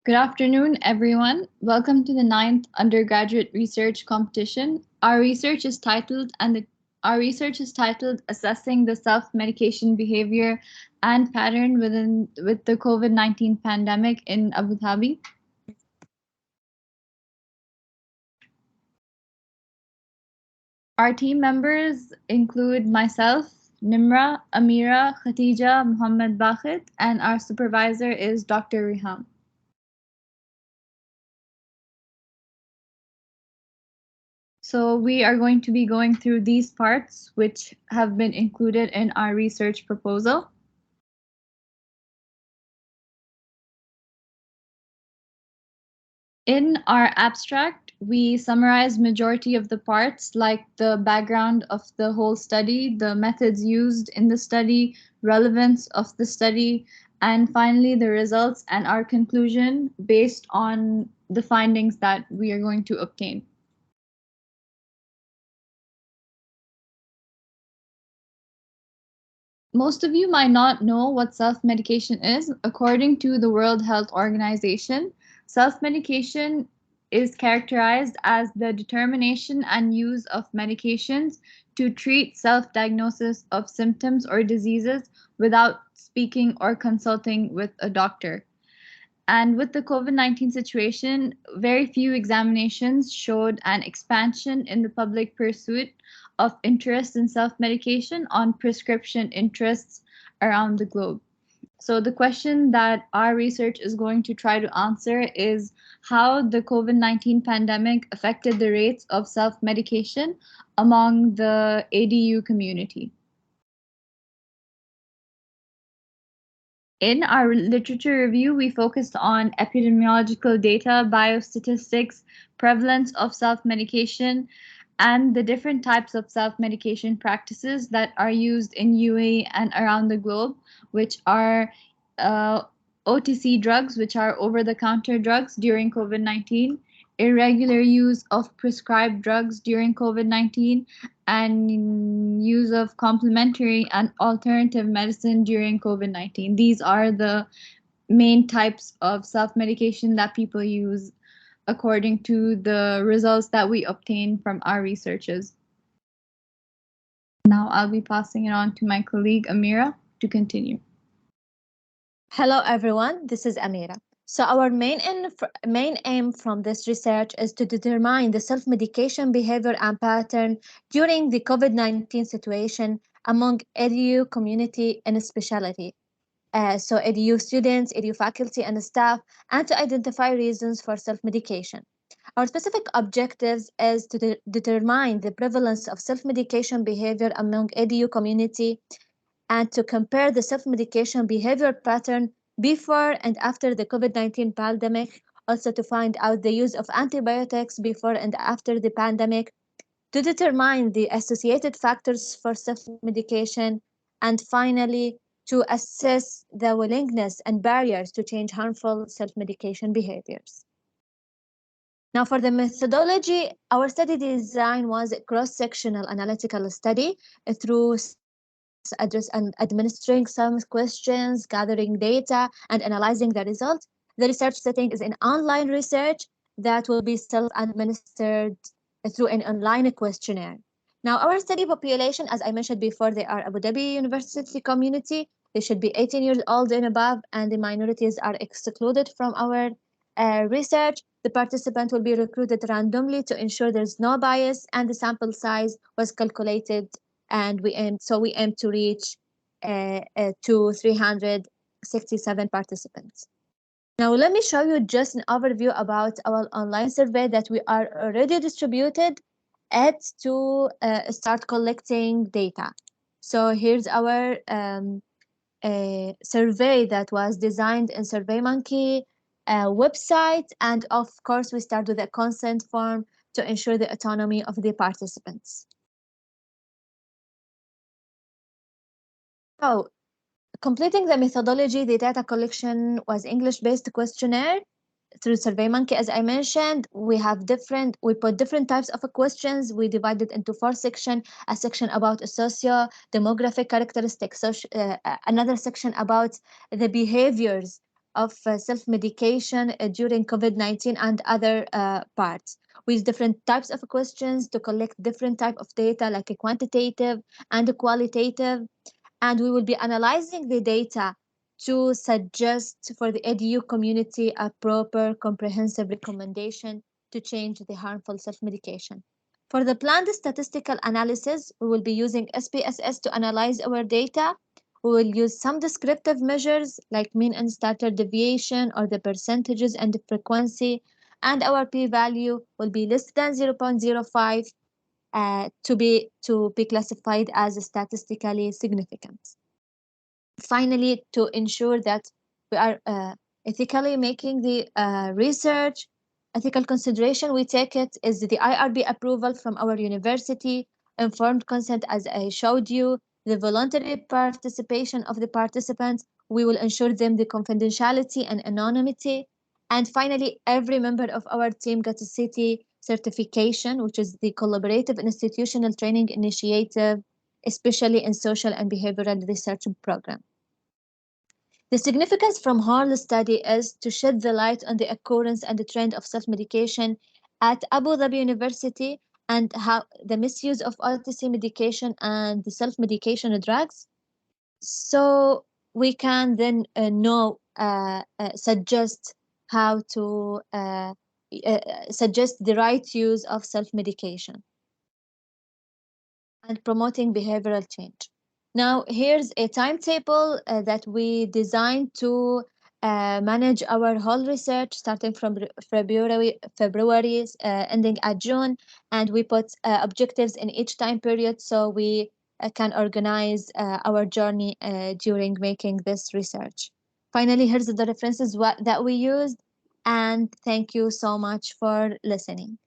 Good afternoon, everyone. Welcome to the ninth undergraduate research competition. Our research is titled Assessing the Self-Medication Behavior and Pattern with the COVID-19 Pandemic in Abu Dhabi. Our team members include myself, Nimra, Amira, Khatija, Muhammad Bakhit, and our supervisor is Dr. Riham. So we are going to be going through these parts which have been included in our research proposal. In our abstract, we summarize majority of the parts like the background of the whole study, the methods used in the study, relevance of the study, and finally the results and our conclusion based on the findings that we are going to obtain. Most of you might not know what self-medication is. According to the World Health Organization, self-medication is characterized as the determination and use of medications to treat self-diagnosis of symptoms or diseases without speaking or consulting with a doctor. And with the COVID-19 situation, very few examinations showed an expansion in the public pursuit of interest in self-medication on prescription interests around the globe. So the question that our research is going to try to answer is how the COVID-19 pandemic affected the rates of self-medication among the ADU community. In our literature review, we focused on epidemiological data, biostatistics, prevalence of self-medication, and the different types of self-medication practices that are used in UAE and around the globe, which are OTC drugs, which are over-the-counter drugs during COVID-19, irregular use of prescribed drugs during COVID-19, and use of complementary and alternative medicine during COVID-19. These are the main types of self-medication that people use according to the results that we obtain from our researches. Now I'll be passing it on to my colleague Amira to continue. Hello everyone, this is Amira. So our main aim from this research is to determine the self-medication behavior and pattern during the COVID-19 situation among EDU community and specialty. So EDU students, EDU faculty and staff, and to identify reasons for self-medication. Our specific objectives is to determine the prevalence of self-medication behavior among EDU community and to compare the self-medication behavior pattern before and after the COVID-19 pandemic, also to find out the use of antibiotics before and after the pandemic, to determine the associated factors for self-medication, and finally, to assess the willingness and barriers to change harmful self-medication behaviors. Now, for the methodology, our study design was a cross-sectional analytical study through administering some questions, gathering data, and analyzing the results. The research setting is an online research that will be self-administered through an online questionnaire. Now, our study population, as I mentioned before, they are Abu Dhabi University community. They should be 18 years old and above, and the minorities are excluded from our research. The participant will be recruited randomly to ensure there's no bias, and the sample size was calculated, and we aim to reach to 367 participants. Now, let me show you just an overview about our online survey that we are already distributed at to start collecting data. So here's our survey that was designed in SurveyMonkey website. And of course, we start with a consent form to ensure the autonomy of the participants. So, completing the methodology, the data collection was English-based questionnaire through SurveyMonkey. As I mentioned, we put different types of questions. We divided into 4 sections: a section about socio-demographic characteristics, another section about the behaviors of self-medication during COVID-19 and other parts, with different types of questions to collect different type of data like a quantitative and a qualitative, and we will be analyzing the data to suggest for the edu community a proper comprehensive recommendation to change the harmful self-medication. For the planned statistical analysis, we will be using SPSS to analyze our data. We will use some descriptive measures like mean and standard deviation or the percentages and the frequency, and our p-value will be less than 0.05 to be classified as statistically significant. Finally, to ensure that we are ethically making the research, ethical consideration we take it is the IRB approval from our university, informed consent as I showed you, the voluntary participation of the participants. We will ensure them the confidentiality and anonymity. And finally, every member of our team gets a city certification, which is the collaborative institutional training initiative, especially in social and behavioral research program. The significance from Harle study is to shed the light on the occurrence and the trend of self-medication at Abu Dhabi University and how the misuse of OTC medication and the self-medication drugs. So we can then suggest how to suggest the right use of self-medication and promoting behavioral change. Now, here's a timetable that we designed to manage our whole research starting from February, ending at June, and we put objectives in each time period so we can organize our journey during making this research. Finally, here's the references that we used, and thank you so much for listening.